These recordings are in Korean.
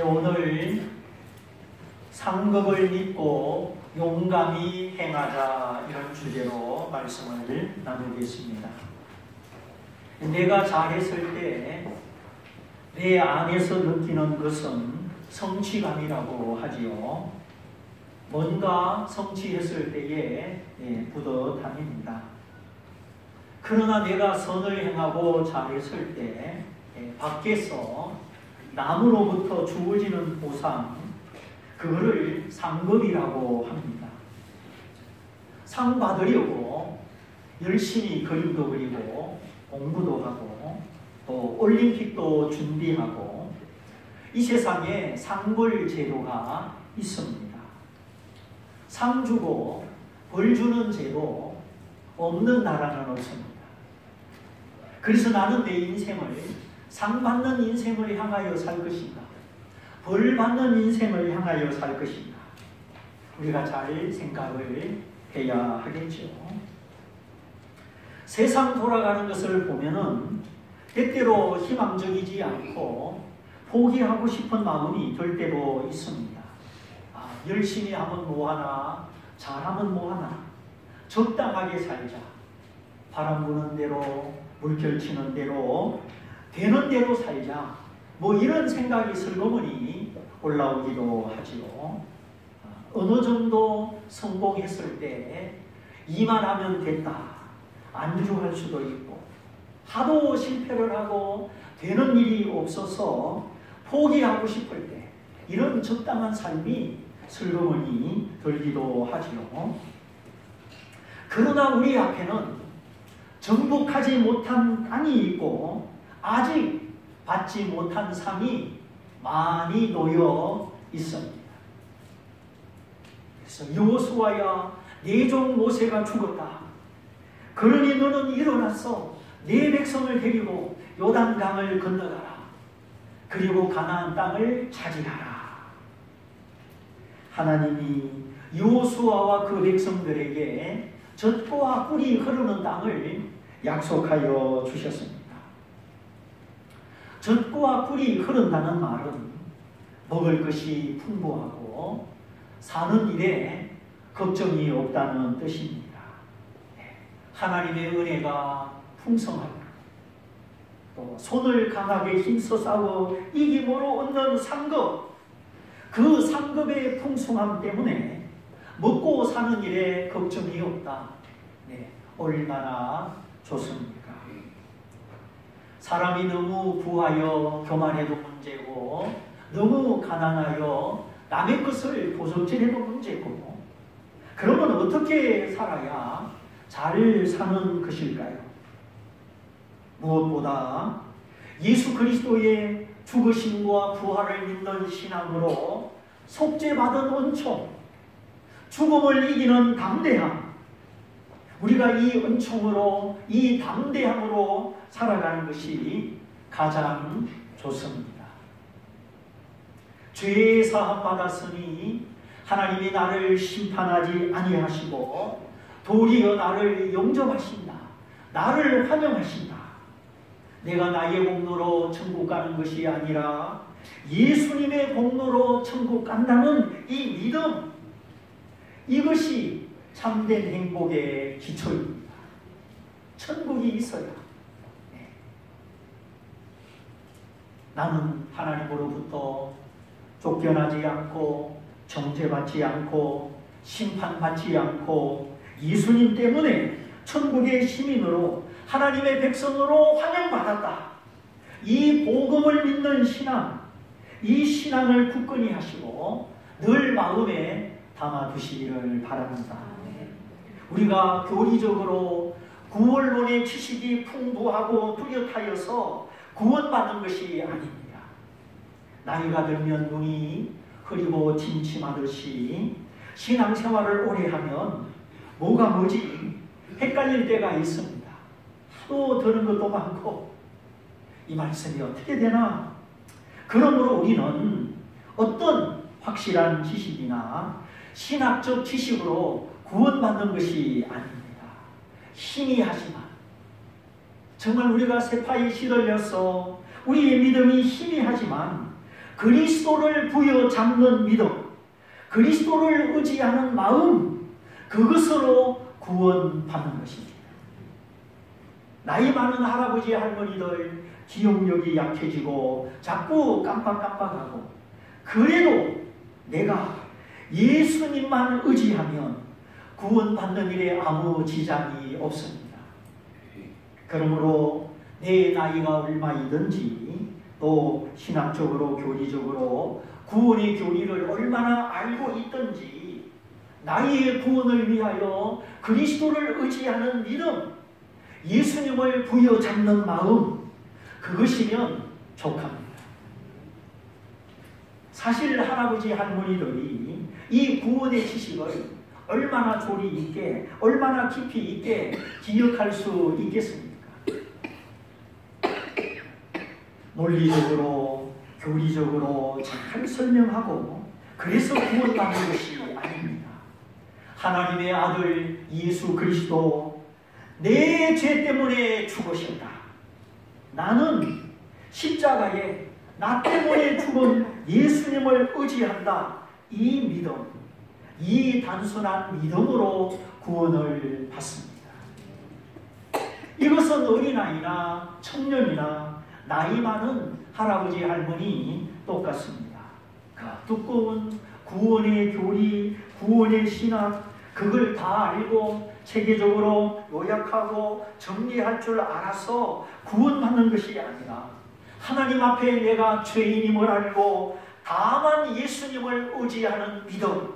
오늘 상급을 믿고 용감히 행하자 이런 주제로 말씀을 나누겠습니다. 내가 잘했을 때 내 안에서 느끼는 것은 성취감이라고 하지요. 뭔가 성취했을 때의 뿌듯함입니다. 그러나 내가 선을 행하고 잘했을 때 밖에서 남으로부터 주어지는 보상, 그거를 상급이라고 합니다. 상 받으려고 열심히 그림도 그리고 공부도 하고 또 올림픽도 준비하고 이 세상에 상벌 제도가 있습니다. 상 주고 벌 주는 제도 없는 나라는 없습니다. 그래서 나는 내 인생을 상 받는 인생을 향하여 살 것인가, 벌 받는 인생을 향하여 살 것인가, 우리가 잘 생각을 해야 하겠죠. 세상 돌아가는 것을 보면은 때때로 희망적이지 않고 포기하고 싶은 마음이 들 때도 있습니다. 열심히 하면 뭐하나, 잘하면 뭐하나, 적당하게 살자, 바람 부는 대로, 물결 치는 대로, 되는 대로 살자, 뭐 이런 생각이 슬그머니 올라오기도 하지요. 어느 정도 성공했을 때 이만하면 됐다, 안주할 수도 있고, 하도 실패를 하고 되는 일이 없어서 포기하고 싶을 때 이런 적당한 삶이 슬그머니 들기도 하지요. 그러나 우리 앞에는 정복하지 못한 땅이 있고 아직 받지 못한 상이 많이 놓여 있습니다. 그래서 여호수아야, 네 종 모세가 죽었다. 그러니 너는 일어나서 네 백성을 데리고 요단강을 건너가라. 그리고 가나안 땅을 차지하라. 하나님이 여호수아와 그 백성들에게 젖과 꿀이 흐르는 땅을 약속하여 주셨습니다. 젖과 꿀이 흐른다는 말은 먹을 것이 풍부하고 사는 일에 걱정이 없다는 뜻입니다. 하나님의 은혜가 풍성하고 또 손을 강하게 힘써 싸워 이김으로 얻는 상급, 그 상급의 풍성함 때문에 먹고 사는 일에 걱정이 없다. 얼마나 좋습니까? 사람이 너무 부하여 교만해도 문제고, 너무 가난하여 남의 것을 도적질해도 문제고, 그러면 어떻게 살아야 잘 사는 것일까요? 무엇보다 예수 그리스도의 죽으심과 부활을 믿는 신앙으로 속죄받은 은총, 죽음을 이기는 담대함, 우리가 이 은총으로, 이 담대함으로 살아가는 것이 가장 좋습니다. 죄의 사함 받았으니 하나님이 나를 심판하지 아니하시고 도리어 나를 영접하신다, 나를 환영하신다. 내가 나의 공로로 천국 가는 것이 아니라 예수님의 공로로 천국 간다는 이 믿음, 이것이 참된 행복의 기초입니다. 천국이 있어야 나는 하나님으로부터 쫓겨나지 않고 정죄받지 않고 심판받지 않고 예수님 때문에 천국의 시민으로, 하나님의 백성으로 환영받았다. 이 복음을 믿는 신앙, 이 신앙을 굳건히 하시고 늘 마음에 담아두시기를 바랍니다. 우리가 교리적으로 구원론의 지식이 풍부하고 뚜렷하여서 구원받는 것이 아닙니다. 나이가 들면 눈이 흐리고 침침하듯이 신앙생활을 오래 하면 뭐가 뭐지 헷갈릴 때가 있습니다. 하도 들은 것도 많고 이 말씀이 어떻게 되나. 그러므로 우리는 어떤 확실한 지식이나 신학적 지식으로 구원받는 것이 아닙니다. 희미하지만, 정말 우리가 세파에 시들려서 우리의 믿음이 희미하지만 그리스도를 부여잡는 믿음, 그리스도를 의지하는 마음, 그것으로 구원받는 것입니다. 나이 많은 할아버지 할머니들 기억력이 약해지고 자꾸 깜빡깜빡하고, 그래도 내가 예수님만 의지하면 구원받는 일에 아무 지장이 없습니다. 그러므로 내 나이가 얼마이든지 또 신학적으로 교리적으로 구원의 교리를 얼마나 알고 있든지 나의 구원을 위하여 그리스도를 의지하는 믿음, 예수님을 부여잡는 마음, 그것이면 족합니다. 사실 할아버지 할머니들이 이 구원의 지식을 얼마나 조리 있게, 얼마나 깊이 있게 기억할 수 있겠습니까? 논리적으로, 교리적으로 잘 설명하고 그래서 구원받는 것이 아닙니다. 하나님의 아들 예수 그리스도, 내 죄 때문에 죽으셨다. 나는 십자가에 나 때문에 죽은 예수님을 의지한다. 이 믿음, 이 단순한 믿음으로 구원을 받습니다. 이것은 어린아이나 청년이나 나이 많은 할아버지 할머니 똑같습니다. 그 두꺼운 구원의 교리, 구원의 신학, 그걸 다 알고 체계적으로 요약하고 정리할 줄 알아서 구원받는 것이 아니라 하나님 앞에 내가 죄인임을 알고 다만 예수님을 의지하는 믿음,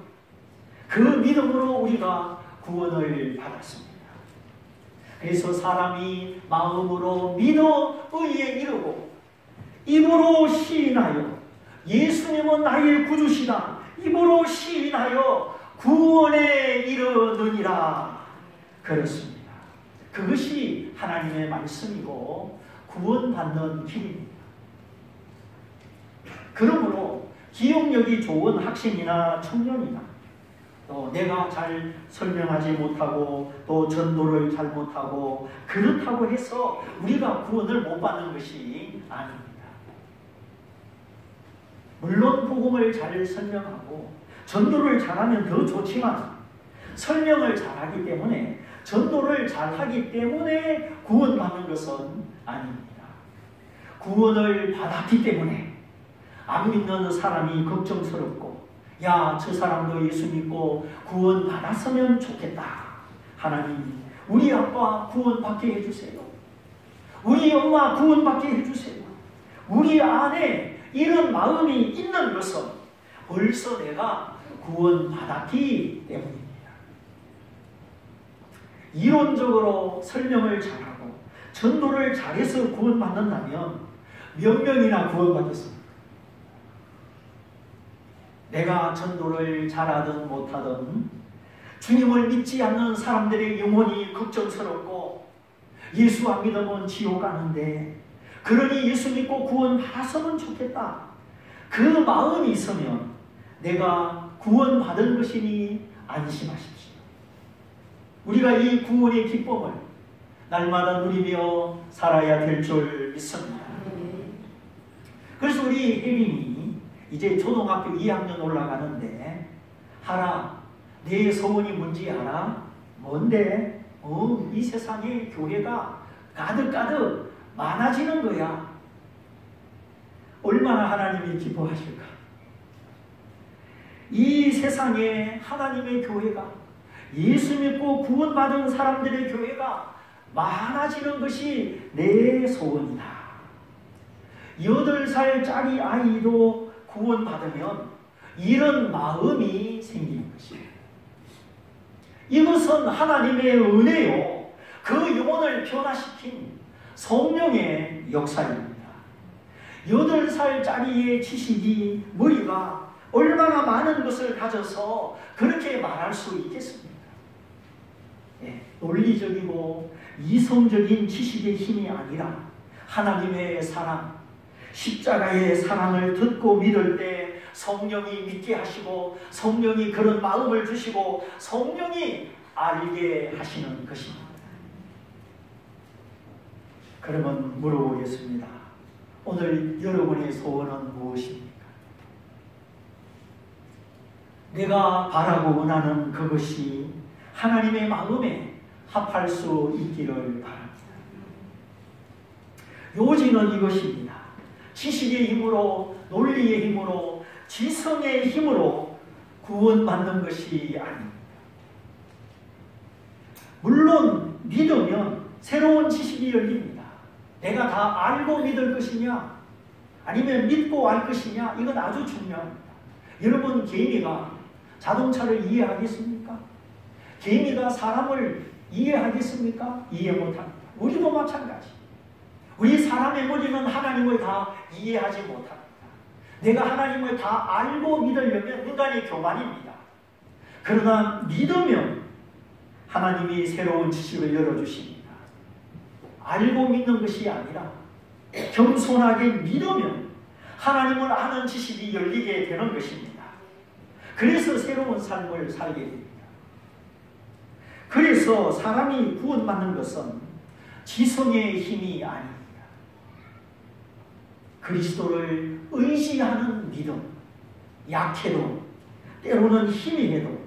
그 믿음으로 우리가 구원을 받았습니다. 그래서 사람이 마음으로 믿어 의에 이르고 입으로 시인하여 예수님은 나의 구주시다, 입으로 시인하여 구원에 이르느니라. 그렇습니다. 그것이 하나님의 말씀이고 구원받는 길입니다. 그러므로 기억력이 좋은 학생이나 청년이나 또 내가 잘 설명하지 못하고 또 전도를 잘 못하고 그렇다고 해서 우리가 구원을 못 받는 것이 아닙니다. 물론 복음을 잘 설명하고 전도를 잘하면 더 좋지만 설명을 잘하기 때문에 전도를 잘하기 때문에 구원받는 것은 아닙니다. 구원을 받았기 때문에 안 믿는 사람이 걱정스럽고, 야, 저 사람도 예수 믿고 구원 받았으면 좋겠다. 하나님, 우리 아빠 구원 받게 해주세요. 우리 엄마 구원 받게 해주세요. 우리 안에 이런 마음이 있는 것은 벌써 내가 구원 받았기 때문입니다. 이론적으로 설명을 잘하고 전도를 잘해서 구원 받는다면 몇 명이나 구원 받겠습니까? 내가 전도를 잘하든 못하든 주님을 믿지 않는 사람들의 영혼이 걱정스럽고 예수 안 믿으면 지옥 가는데 그러니 예수 믿고 구원 받았으면 좋겠다. 그 마음이 있으면 내가 구원 받은 것이니 안심하십시오. 우리가 이 구원의 기쁨을 날마다 누리며 살아야 될 줄 믿습니다. 그래서 우리 혜린이 이제 초등학교 2학년 올라가는데, 하라, 내 소원이 뭔지 알아? 뭔데? 이 세상에 교회가 가득가득 많아지는 거야. 얼마나 하나님이 기뻐하실까? 이 세상에 하나님의 교회가, 예수 믿고 구원받은 사람들의 교회가 많아지는 것이 내 소원이다. 8살짜리 아이도 구원받으면 이런 마음이 생기는 것입니다. 이것은 하나님의 은혜요, 그 영혼을 변화시킨 성령의 역사입니다. 8살짜리의 지식이, 머리가 얼마나 많은 것을 가져서 그렇게 말할 수 있겠습니까? 논리적이고 이성적인 지식의 힘이 아니라 하나님의 사랑, 십자가의 사랑을 듣고 믿을 때 성령이 믿게 하시고 성령이 그런 마음을 주시고 성령이 알게 하시는 것입니다. 그러면 물어보겠습니다. 오늘 여러분의 소원은 무엇입니까? 내가 바라고 원하는 그것이 하나님의 마음에 합할 수 있기를 바랍니다. 요지는 이것입니다. 지식의 힘으로, 논리의 힘으로, 지성의 힘으로 구원받는 것이 아닙니다. 물론 믿으면 새로운 지식이 열립니다. 내가 다 알고 믿을 것이냐 아니면 믿고 알 것이냐, 이건 아주 중요합니다. 여러분, 개미가 자동차를 이해하겠습니까? 개미가 사람을 이해하겠습니까? 이해 못합니다. 우리도 마찬가지. 우리 사람의 머리는 하나님을 다 이해하지 못합니다. 내가 하나님을 다 알고 믿으려면 인간의 교만입니다. 그러나 믿으면 하나님이 새로운 지식을 열어주십니다. 알고 믿는 것이 아니라 겸손하게 믿으면 하나님을 아는 지식이 열리게 되는 것입니다. 그래서 새로운 삶을 살게 됩니다. 그래서 사람이 구원받는 것은 지성의 힘이 아닙니다. 그리스도를 의지하는 믿음, 약해도 때로는 힘이 해도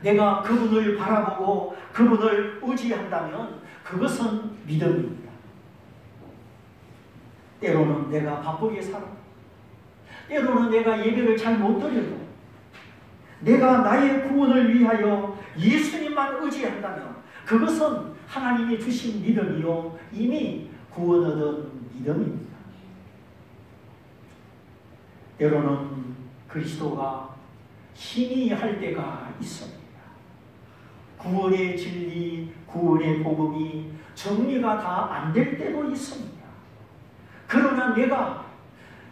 내가 그분을 바라보고 그분을 의지한다면 그것은 믿음입니다. 때로는 내가 바쁘게 살아, 때로는 내가 예배를 잘 못 드려도 내가 나의 구원을 위하여 예수님만 의지한다면 그것은 하나님이 주신 믿음이요 이미 구원 얻은 믿음입니다. 때로는 그리스도가 희미할 때가 있습니다. 구원의 진리, 구원의 복음이 정리가 다 안 될 때도 있습니다. 그러나 내가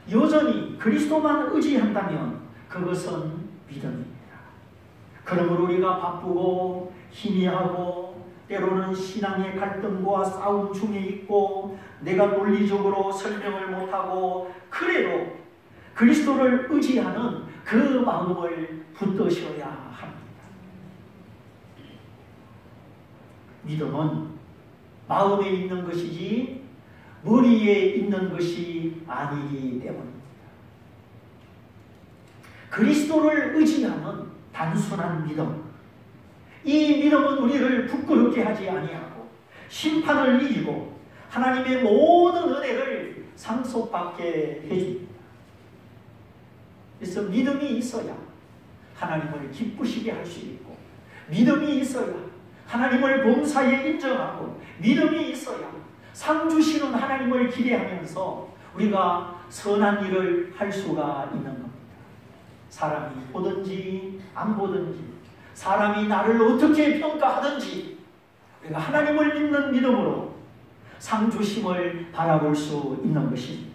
여전히 그리스도만 의지한다면 그것은 믿음입니다. 그러므로 우리가 바쁘고 희미하고 때로는 신앙의 갈등과 싸움 중에 있고 내가 논리적으로 설명을 못하고 그래도 그리스도를 의지하는 그 마음을 붙드셔야 합니다. 믿음은 마음에 있는 것이지 머리에 있는 것이 아니기 때문입니다. 그리스도를 의지하는 단순한 믿음, 이 믿음은 우리를 부끄럽게 하지 아니하고 심판을 이기고 하나님의 모든 은혜를 상속받게 해줍니다. 그래서 믿음이 있어야 하나님을 기쁘시게 할 수 있고, 믿음이 있어야 하나님을 범사에 인정하고, 믿음이 있어야 상 주시는 하나님을 기대하면서 우리가 선한 일을 할 수가 있는 겁니다. 사람이 보든지 안 보든지, 사람이 나를 어떻게 평가하든지 우리가 하나님을 믿는 믿음으로 상 주심을 바라볼 수 있는 것입니다.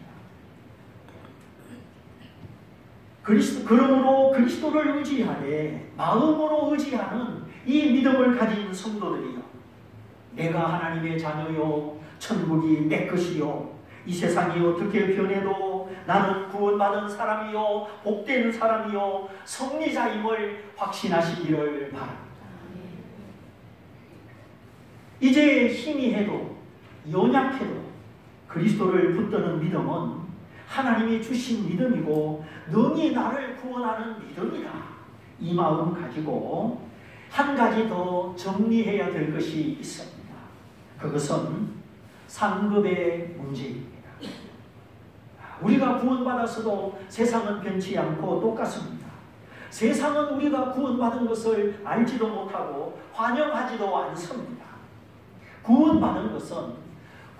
그러므로 그리스도를 의지하되 마음으로 의지하는 이 믿음을 가진 성도들이요, 내가 하나님의 자녀요, 천국이 내 것이요, 이 세상이 어떻게 변해도 나는 구원받은 사람이요, 복된 사람이요, 승리자임을 확신하시기를 바랍니다. 이제 힘이 해도 연약해도 그리스도를 붙드는 믿음은 하나님이 주신 믿음이고 능히 나를 구원하는 믿음이다, 이 마음 가지고 한 가지 더 정리해야 될 것이 있습니다. 그것은 상급의 문제입니다. 우리가 구원받았어도 세상은 변치 않고 똑같습니다. 세상은 우리가 구원받은 것을 알지도 못하고 환영하지도 않습니다. 구원받은 것은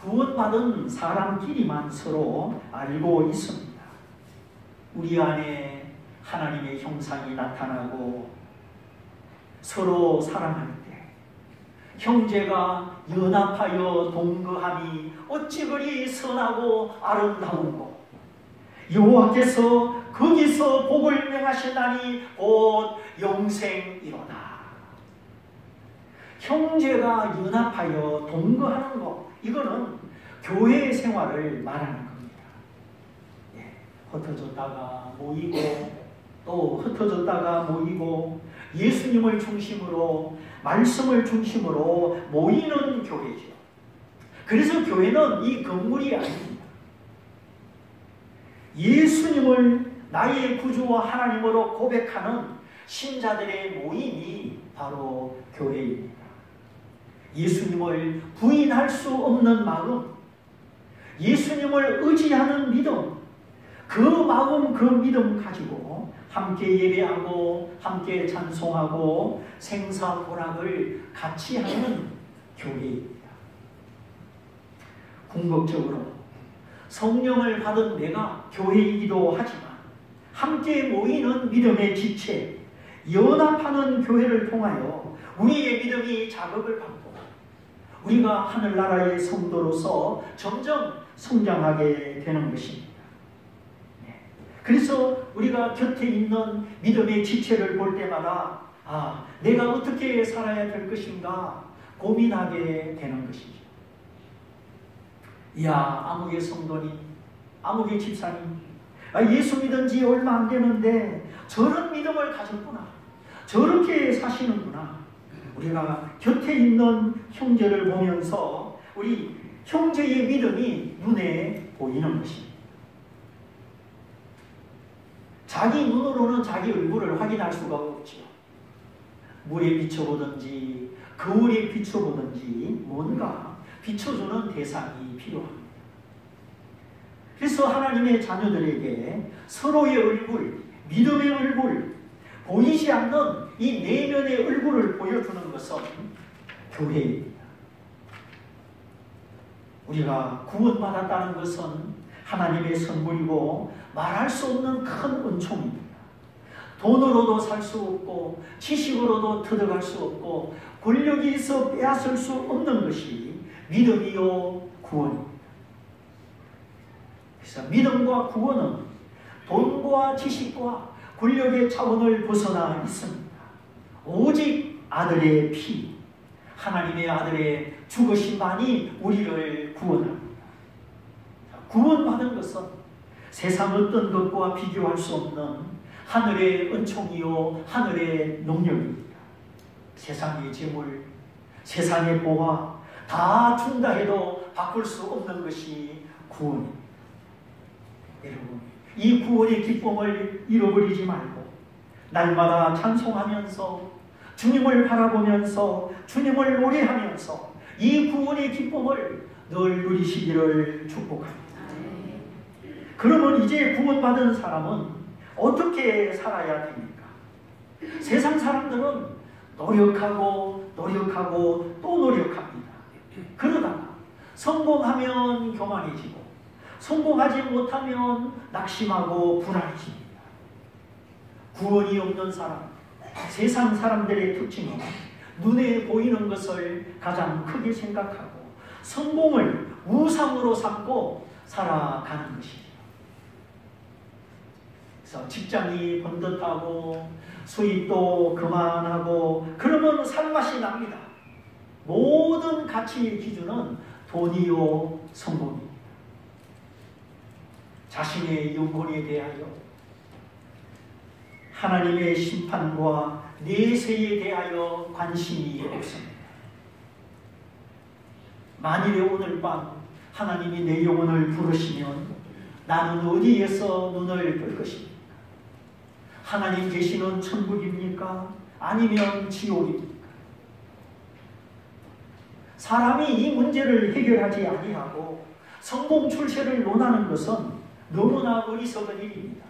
구원받은 사람끼리만 서로 알고 있습니다. 우리 안에 하나님의 형상이 나타나고 서로 사랑할 때 형제가 연합하여 동거함이 어찌 그리 선하고 아름다운고, 여호와께서 거기서 복을 명하시나니 곧 영생이로다. 형제가 연합하여 동거하는 것, 이거는 교회 생활을 말하는 겁니다. 흩어졌다가 모이고 또 흩어졌다가 모이고 예수님을 중심으로, 말씀을 중심으로 모이는 교회죠. 그래서 교회는 이 건물이 아닙니다. 예수님을 나의 구주와 하나님으로 고백하는 신자들의 모임이 바로 교회입니다. 예수님을 부인할 수 없는 마음, 예수님을 의지하는 믿음, 그 마음, 그 믿음 가지고 함께 예배하고 함께 찬송하고 생사고락을 같이 하는 교회입니다. 궁극적으로 성령을 받은 내가 교회이기도 하지만 함께 모이는 믿음의 지체, 연합하는 교회를 통하여 우리의 믿음이 자극을 받고 우리가 하늘나라의 성도로서 점점 성장하게 되는 것입니다. 그래서 우리가 곁에 있는 믿음의 지체를 볼 때마다 내가 어떻게 살아야 될 것인가 고민하게 되는 것이죠. 아무개 성도님, 아무개 집사님, 예수 믿은 지 얼마 안 되는데 저런 믿음을 가졌구나, 저렇게 사시는구나. 우리가 곁에 있는 형제를 보면서 우리 형제의 믿음이 눈에 보이는 것입니다. 자기 눈으로는 자기 얼굴을 확인할 수가 없죠. 물에 비춰보든지 거울에 비춰보든지 뭔가 비춰주는 대상이 필요합니다. 그래서 하나님의 자녀들에게 서로의 얼굴, 믿음의 얼굴, 보이지 않는 이 내면의 얼굴을 보여주는 것은 교회입니다. 우리가 구원받았다는 것은 하나님의 선물이고 말할 수 없는 큰 은총입니다. 돈으로도 살 수 없고 지식으로도 터득할 수 없고 권력이 있어 빼앗을 수 없는 것이 믿음이요 구원입니다. 그래서 믿음과 구원은 돈과 지식과 권력의 차원을 벗어나 있습니다. 오직 아들의 피, 하나님의 아들의 죽으심만이 우리를 구원합니다. 구원받은 것은 세상 어떤 것과 비교할 수 없는 하늘의 은총이요 하늘의 능력입니다. 세상의 재물, 세상의 보화 다 준다 해도 바꿀 수 없는 것이 구원입니다. 여러분, 이 구원의 기쁨을 잃어버리지 말고 날마다 찬송하면서 주님을 바라보면서 주님을 노래하면서 이 구원의 기쁨을 늘 누리시기를 축복합니다. 그러면 이제 구원받은 사람은 어떻게 살아야 됩니까? 세상 사람들은 노력하고 또 노력합니다. 그러다가 성공하면 교만해지고 성공하지 못하면 낙심하고 불안해집니다. 구원이 없는 사람, 세상 사람들의 특징은 눈에 보이는 것을 가장 크게 생각하고 성공을 우상으로 삼고 살아가는 것이죠. 그래서 직장이 번듯하고 수입도 그만하고 그러면 살맛이 납니다. 모든 가치의 기준은 돈이요 성공입니다. 자신의 영혼에 대하여 하나님의 심판과 내세에 대하여 관심이 없습니다. 만일에 오늘 밤 하나님이 내 영혼을 부르시면 나는 어디에서 눈을 뜰 것입니까? 하나님 계시는 천국입니까? 아니면 지옥입니까? 사람이 이 문제를 해결하지 아니하고 성공 출세를 논하는 것은 너무나 어리석은 일입니다.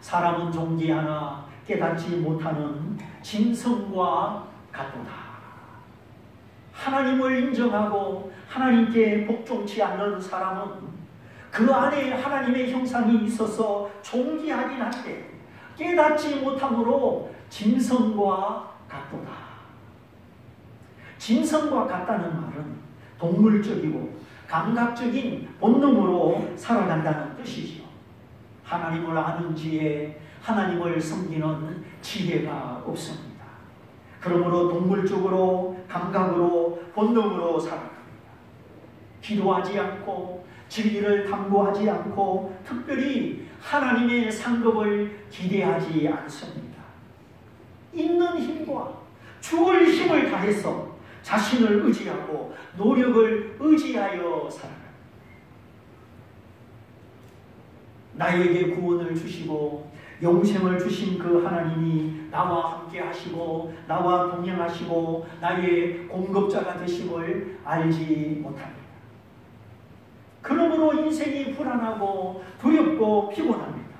사람은 존재하나 깨닫지 못하는 짐승과 같도다. 하나님을 인정하고 하나님께 복종치 않는 사람은 그 안에 하나님의 형상이 있어서 존귀하긴 한데 깨닫지 못함으로 짐승과 같도다. 짐승과 같다는 말은 동물적이고 감각적인 본능으로 살아간다는 뜻이죠. 하나님을 아는 지혜, 하나님을 섬기는 지혜가 없습니다. 그러므로 동물적으로, 감각으로, 본능으로 살아갑니다. 기도하지 않고 진리를 탐구하지 않고 특별히 하나님의 상급을 기대하지 않습니다. 있는 힘과 죽을 힘을 다해서 자신을 의지하고 노력을 의지하여 살아갑니다. 나에게 구원을 주시고 영생을 주신 그 하나님이 나와 함께 하시고 나와 동행하시고 나의 공급자가 되심을 알지 못합니다. 그러므로 인생이 불안하고 두렵고 피곤합니다.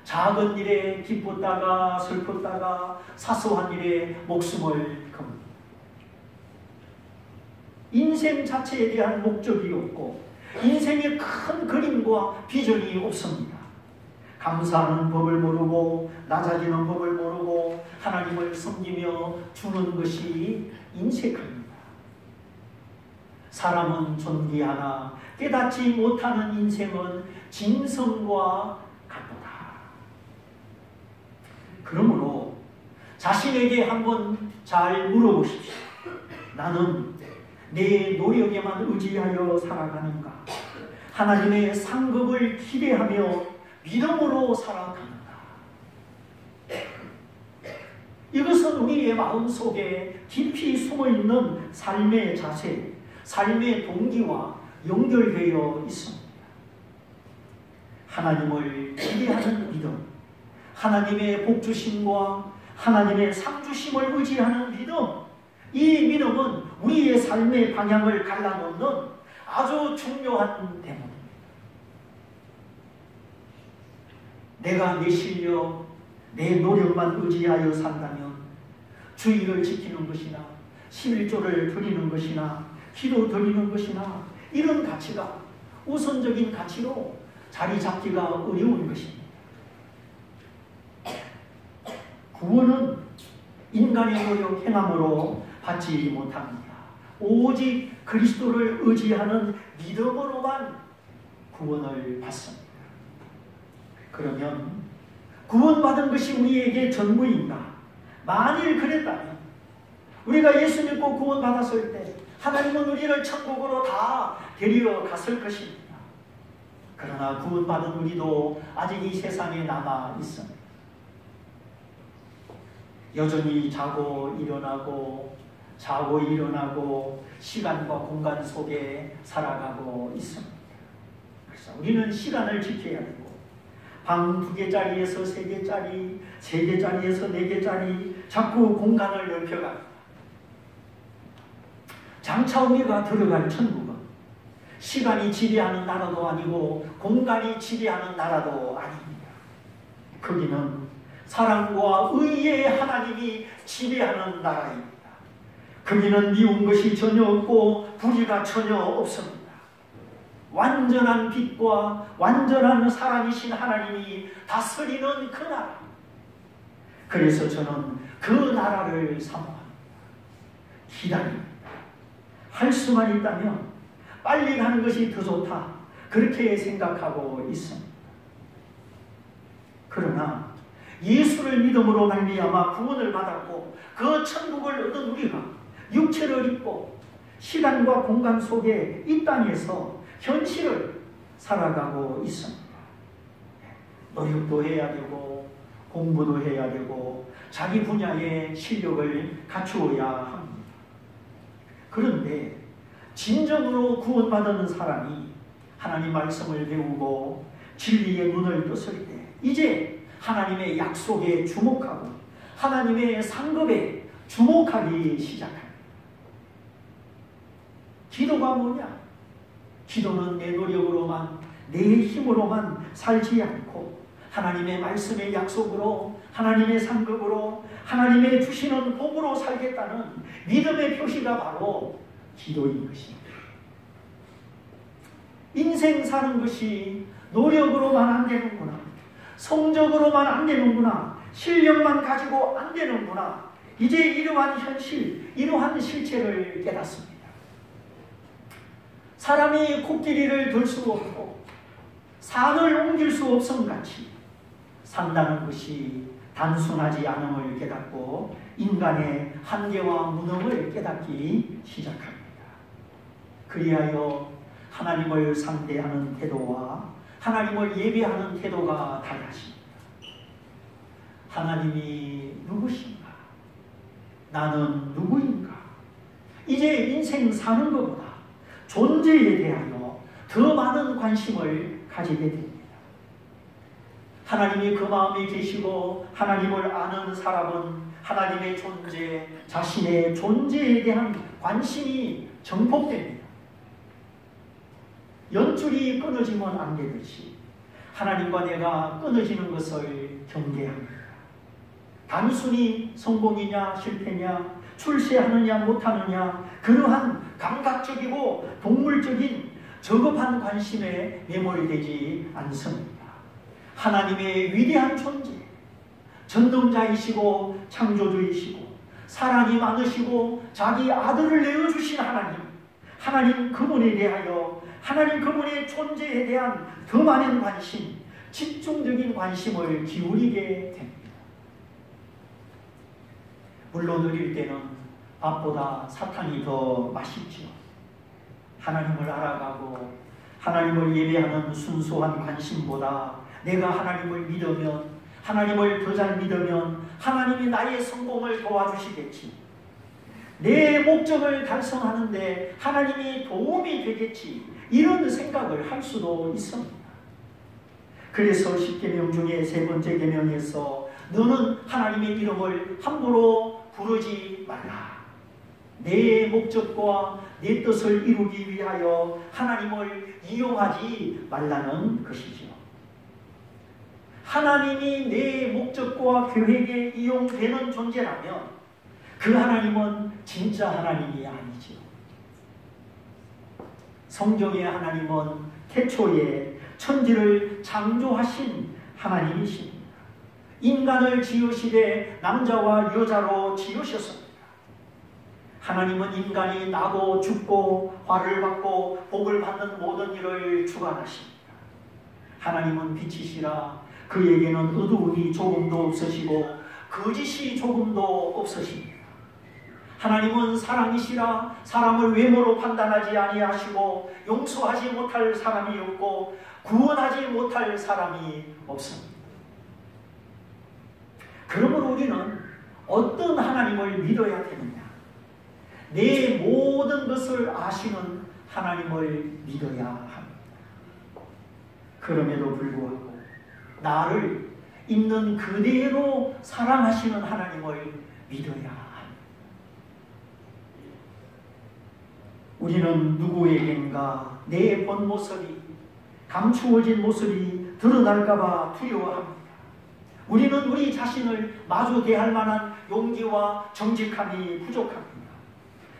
작은 일에 기뻤다가 슬펐다가 사소한 일에 목숨을 겁니다. 인생 자체에 대한 목적이 없고 인생의 큰 그림과 비전이 없습니다. 감사하는 법을 모르고 낮아지는 법을 모르고 하나님을 섬기며 주는 것이 인색합니다. 사람은 존귀하나 깨닫지 못하는 인생은 짐승과 같도다. 그러므로 자신에게 한번 잘 물어보십시오. 나는 내 노력에만 의지하여 살아가는가? 하나님의 상급을 기대하며 믿음으로 살아가는가? 이것은 우리의 마음속에 깊이 숨어있는 삶의 자세, 삶의 동기와 연결되어 있습니다. 하나님을 기대하는 믿음, 하나님의 복주심과 하나님의 상주심을 의지하는 믿음, 이 믿음은 우리의 삶의 방향을 갈라놓는 아주 중요한 대목입니다. 내가 내 실력, 내 노력만 의지하여 산다면 주의를 지키는 것이나 11조를 드리는 것이나 기도 드리는 것이나 이런 가치가 우선적인 가치로 자리 잡기가 어려운 것입니다. 구원은 인간의 노력 행함으로 받지 못합니다. 오직 그리스도를 의지하는 믿음으로만 구원을 받습니다. 그러면 구원받은 것이 우리에게 전부인가? 만일 그랬다면 우리가 예수 믿고 구원받았을 때 하나님은 우리를 천국으로 다 데려갔을 것입니다. 그러나 구원받은 우리도 아직 이 세상에 남아 있습니다. 여전히 자고 일어나고 자고 일어나고 시간과 공간 속에 살아가고 있습니다. 그래서 우리는 시간을 지켜야 되고 방 2개짜리에서 3개짜리, 3개짜리에서 4개짜리 자꾸 공간을 넓혀갑니다. 장차 우리가 들어갈 천국은 시간이 지배하는 나라도 아니고 공간이 지배하는 나라도 아닙니다. 거기는 사랑과 의의 하나님이 지배하는 나라입니다. 거기는 미운 것이 전혀 없고 불의가 전혀 없습니다. 완전한 빛과 완전한 사랑이신 하나님이 다스리는 그 나라. 그래서 저는 그 나라를 사모합니다. 기다립니다. 할 수만 있다면 빨리 가는 것이 더 좋다. 그렇게 생각하고 있습니다. 그러나 예수를 믿음으로 말미암아 구원을 받았고 그 천국을 얻은 우리가 육체를 입고 시간과 공간 속에 이 땅에서 현실을 살아가고 있습니다. 노력도 해야 되고 공부도 해야 되고 자기 분야의 실력을 갖추어야 합니다. 그런데 진정으로 구원받은 사람이 하나님 말씀을 배우고 진리의 눈을 떴을 때 이제 하나님의 약속에 주목하고 하나님의 상급에 주목하기 시작합니다. 기도가 뭐냐? 기도는 내 노력으로만 내 힘으로만 살지 않고 하나님의 말씀의 약속으로 하나님의 상급으로 하나님의 주시는 복으로 살겠다는 믿음의 표시가 바로 기도인 것입니다. 인생 사는 것이 노력으로만 안 되는구나. 성적으로만 안 되는구나. 실력만 가지고 안 되는구나. 이제 이러한 현실, 이러한 실체를 깨닫습니다. 사람이 코끼리를 들 수 없고 산을 옮길 수 없음같이 산다는 것이 단순하지 않음을 깨닫고 인간의 한계와 무능을 깨닫기 시작합니다. 그리하여 하나님을 상대하는 태도와 하나님을 예배하는 태도가 달라집니다. 하나님이 누구신가? 나는 누구인가? 이제 인생 사는 것보다 존재에 대하여 더 많은 관심을 가지게 됩니다. 하나님이 그 마음에 계시고 하나님을 아는 사람은 하나님의 존재, 자신의 존재에 대한 관심이 정복됩니다. 연줄이 끊어지면 안 되듯이 하나님과 내가 끊어지는 것을 경계합니다. 단순히 성공이냐 실패냐, 출세하느냐 못하느냐, 그러한 감각적이고 동물적인 저급한 관심에 매몰되지 않습니다. 하나님의 위대한 존재, 전능자이시고 창조주이시고 사랑이 많으시고 자기 아들을 내어주신 하나님 그분에 대하여, 하나님 그분의 존재에 대한 더 많은 관심, 집중적인 관심을 기울이게 됩니다. 물론 어릴 때는 밥보다 사탕이 더 맛있지요. 하나님을 알아가고 하나님을 예배하는 순수한 관심보다 내가 하나님을 믿으면, 하나님을 더 잘 믿으면 하나님이 나의 성공을 도와주시겠지, 내 목적을 달성하는데 하나님이 도움이 되겠지, 이런 생각을 할 수도 있습니다. 그래서 10계명 중에 세 번째 계명에서 너는 하나님의 이름을 함부로 부르지 말라. 내 목적과 내 뜻을 이루기 위하여 하나님을 이용하지 말라는 것이죠. 하나님이 내 목적과 계획에 이용되는 존재라면 그 하나님은 진짜 하나님이 아니죠. 성경의 하나님은 태초에 천지를 창조하신 하나님이십니다. 인간을 지으시되 남자와 여자로 지으셨습니다. 하나님은 인간이 나고 죽고 화를 받고 복을 받는 모든 일을 주관하십니다. 하나님은 빛이시라 그에게는 어두움이 조금도 없으시고 거짓이 조금도 없으십니다. 하나님은 사랑이시라 사람을 외모로 판단하지 아니하시고 용서하지 못할 사람이 없고 구원하지 못할 사람이 없습니다. 그러므로 우리는 어떤 하나님을 믿어야 되느냐? 내 모든 것을 아시는 하나님을 믿어야 합니다. 그럼에도 불구하고 나를 있는 그대로 사랑하시는 하나님을 믿어야 합니다. 우리는 누구에겐가 내 본 모습이, 감추어진 모습이 드러날까봐 두려워합니다. 우리는 우리 자신을 마주 대할 만한 용기와 정직함이 부족합니다.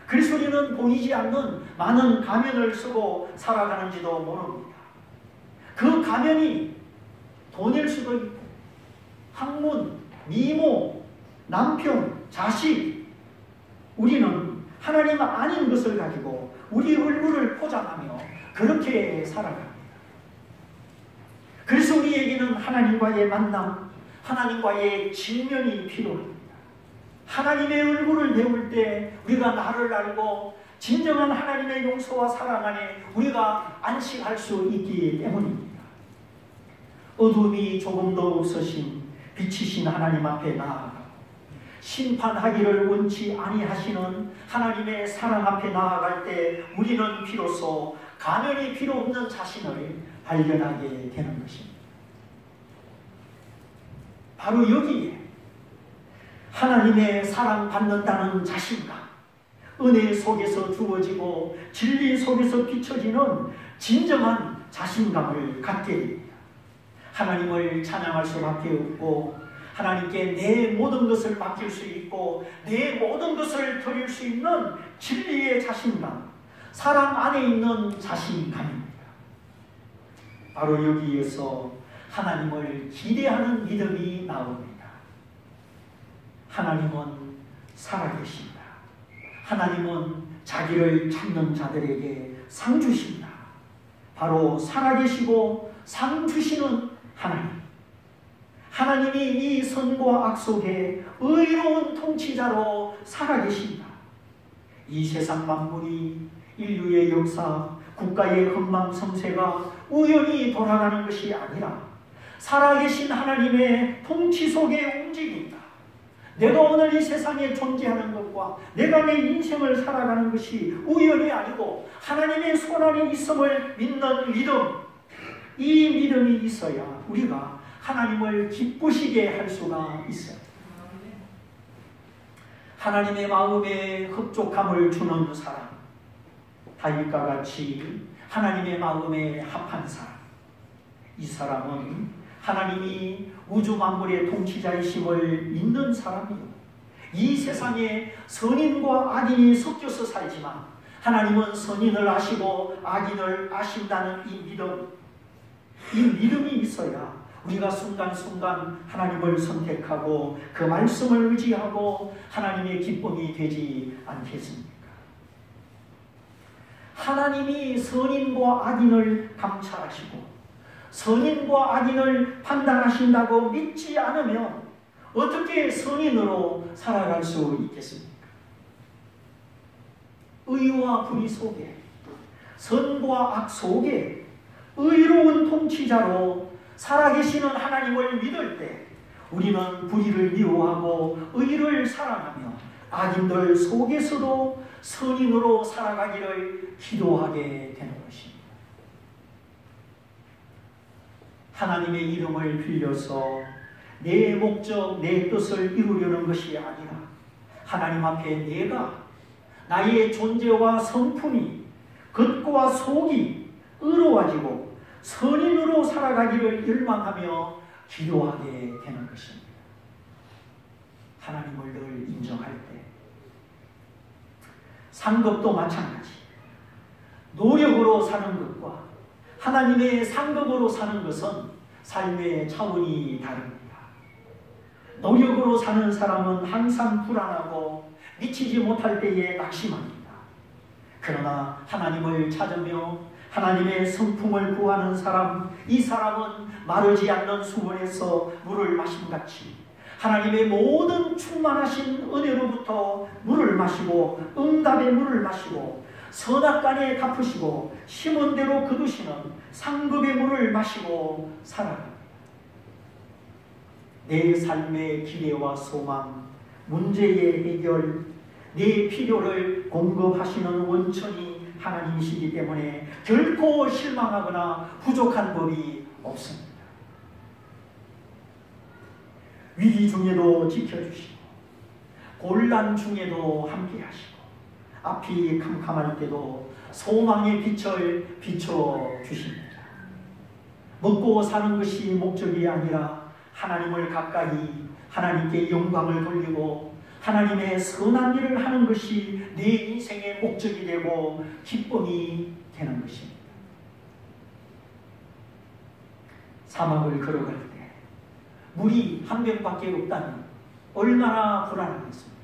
그래서 우리는 보이지 않는 많은 가면을 쓰고 살아가는지도 모릅니다. 그 가면이 돈일 수도 있고 학문, 미모, 남편, 자식, 우리는 하나님 아닌 것을 가지고 우리 얼굴을 포장하며 그렇게 살아갑니다. 그래서 우리에게는 하나님과의 만남, 하나님과의 직면이 필요합니다. 하나님의 얼굴을 배울 때 우리가 나를 알고 진정한 하나님의 용서와 사랑 안에 우리가 안식할 수 있기 때문입니다. 어둠이 조금도 없으신 빛이신 하나님 앞에 나아가고 심판하기를 원치 아니하시는 하나님의 사랑 앞에 나아갈 때 우리는 비로소 가면이 필요 없는 자신을 발견하게 되는 것입니다. 바로 여기에 하나님의 사랑받는다는 자신감, 은혜 속에서 주어지고 진리 속에서 비춰지는 진정한 자신감을 갖게 됩니다. 하나님을 찬양할 수밖에 없고 하나님께 내 모든 것을 맡길 수 있고 내 모든 것을 드릴 수 있는 진리의 자신감, 사랑 안에 있는 자신감입니다. 바로 여기에서 하나님을 기대하는 믿음이 나옵니다. 하나님은 살아계신다. 하나님은 자기를 찾는 자들에게 상 주신다. 바로 살아계시고 상 주시는 하나님. 하나님이 이 선과 악 속에 의로운 통치자로 살아계신다. 이 세상 만물이, 인류의 역사, 국가의 흥망성쇠가 우연히 돌아가는 것이 아니라 살아계신 하나님의 통치 속에 움직인다. 내가 오늘 이 세상에 존재하는 것과 내가 내 인생을 살아가는 것이 우연이 아니고 하나님의 손안에 있음을 믿는 믿음, 이 믿음이 있어야 우리가 하나님을 기쁘시게 할 수가 있어요. 하나님의 마음에 흡족함을 주는 사람, 다윗과 같이 하나님의 마음에 합한 사람, 이 사람은 하나님이 우주 만물의 통치자이심을 믿는 사람이요, 이 세상에 선인과 악인이 섞여서 살지만 하나님은 선인을 아시고 악인을 아신다는 이 믿음이 있어야 우리가 순간순간 하나님을 선택하고 그 말씀을 의지하고 하나님의 기쁨이 되지 않겠습니까? 하나님이 선인과 악인을 감찰하시고 선인과 악인을 판단하신다고 믿지 않으면 어떻게 선인으로 살아갈 수 있겠습니까? 의와 불의 속에, 선과 악 속에 의로운 통치자로 살아계시는 하나님을 믿을 때 우리는 불의를 미워하고 의를 사랑하며 악인들 속에서도 선인으로 살아가기를 기도하게 되는 것입니다. 하나님의 이름을 빌려서 내 목적, 내 뜻을 이루려는 것이 아니라 하나님 앞에 내가 나의 존재와 성품이 겉과 속이 의로워지고 선인으로 살아가기를 열망하며 기도하게 되는 것입니다. 하나님을 늘 인정할 때 상급도 마찬가지, 노력으로 사는 것과 하나님의 상급으로 사는 것은 삶의 차원이 다릅니다. 노력으로 사는 사람은 항상 불안하고 미치지 못할 때에 낙심합니다. 그러나 하나님을 찾으며 하나님의 성품을 구하는 사람, 이 사람은 마르지 않는 수원에서 물을 마심같이 하나님의 모든 충만하신 은혜로부터 물을 마시고 응답의 물을 마시고 선악간에 갚으시고 심은 대로 거두시는 상급의 물을 마시고 살아갑니다. 내 삶의 기대와 소망, 문제의 해결, 내 필요를 공급하시는 원천이 하나님이시기 때문에 결코 실망하거나 부족한 법이 없습니다. 위기 중에도 지켜주시고 곤란 중에도 함께하시고 앞이 캄캄할 때도 소망의 빛을 비춰주십니다. 먹고 사는 것이 목적이 아니라 하나님을 가까이 하나님께 영광을 돌리고 하나님의 선한 일을 하는 것이 내 인생의 목적이 되고 기쁨이 되는 것입니다. 사막을 걸어갈 때 물이 한 병밖에 없다면 얼마나 불안하겠습니까?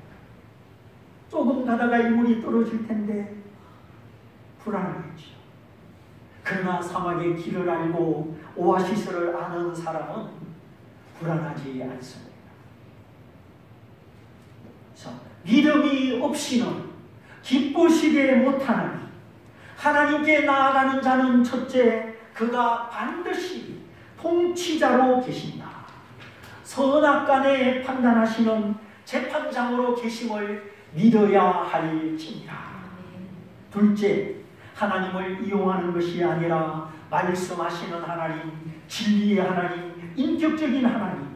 조금 가다가 이 물이 떨어질 텐데 불안하겠죠. 그러나 사막의 길을 알고 오아시스를 아는 사람은 불안하지 않습니다. 믿음이 없이는 기쁘시게 못하나니 하나님께 나아가는 자는 첫째, 그가 반드시 통치자로 계신다. 선악간에 판단하시는 재판장으로 계심을 믿어야 할지니라. 둘째, 하나님을 이용하는 것이 아니라 말씀하시는 하나님, 진리의 하나님, 인격적인 하나님,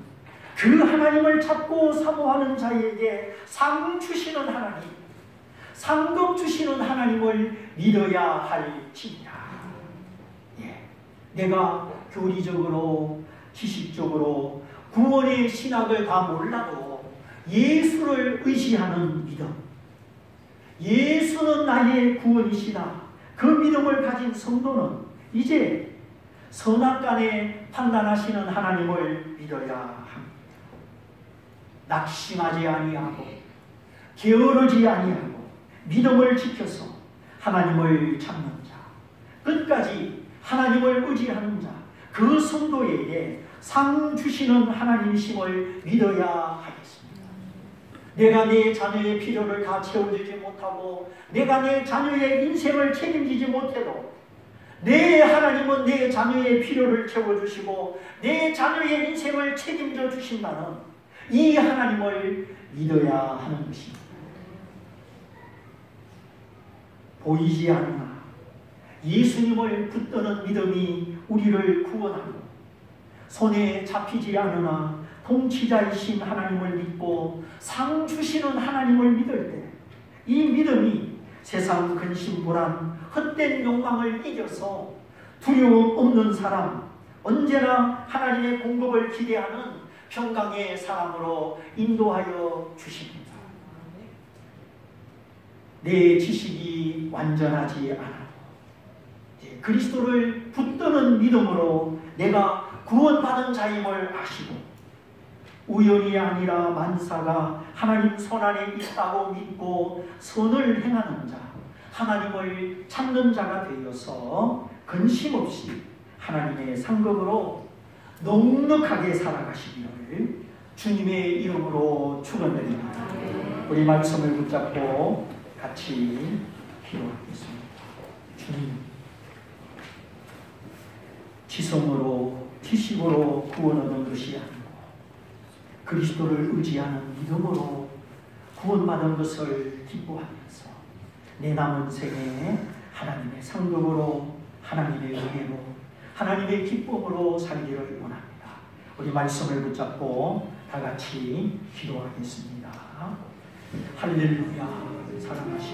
그 하나님을 찾고 사모하는 자에게 상 주시는 하나님, 상급 주시는 하나님을 믿어야 할지니라. 내가 교리적으로 지식적으로 구원의 신학을 다 몰라도 예수를 의지하는 믿음, 예수는 나의 구원이시다, 그 믿음을 가진 성도는 이제 선악간에 판단하시는 하나님을 믿어야 합니다. 낙심하지 아니하고 게으르지 아니하고 믿음을 지켜서 하나님을 찾는 자, 끝까지 하나님을 의지하는 자, 그 성도에게 상 주시는 하나님이심을 믿어야 하겠습니다. 내가 내 자녀의 필요를 다 채워주지 못하고 내가 내 자녀의 인생을 책임지지 못해도 내 하나님은 내 자녀의 필요를 채워주시고 내 자녀의 인생을 책임져 주신다는 이 하나님을 믿어야 하는 것입니다. 보이지 않으나 예수님을 붙드는 믿음이 우리를 구원하고 손에 잡히지 않으나 통치자이신 하나님을 믿고 상 주시는 하나님을 믿을 때 이 믿음이 세상 근심 불안 헛된 욕망을 이겨서 두려움 없는 사람, 언제나 하나님의 공급을 기대하는 평강의 사람으로 인도하여 주십니다. 내 지식이 완전하지 않아도 그리스도를 붙드는 믿음으로 내가 구원받은 자임을 아시고 우연이 아니라 만사가 하나님 손안에 있다고 믿고 선을 행하는 자, 하나님을 찾는 자가 되어서 근심 없이 하나님의 상급으로 넉넉하게 살아가시기를 주님의 이름으로 축원드립니다. 우리 말씀을 붙잡고 같이 기도하겠습니다. 주님, 지성으로 지식으로 구원 얻는 것이 아니고 그리스도를 의지하는 믿음으로 구원받은 것을 기뻐하면서 내 남은 생에 하나님의 상급으로 하나님의 은혜로 하나님의 기쁨으로 살기를 원합니다. 우리 말씀을 붙잡고 다 같이 기도하겠습니다. 할렐루야. 사랑하시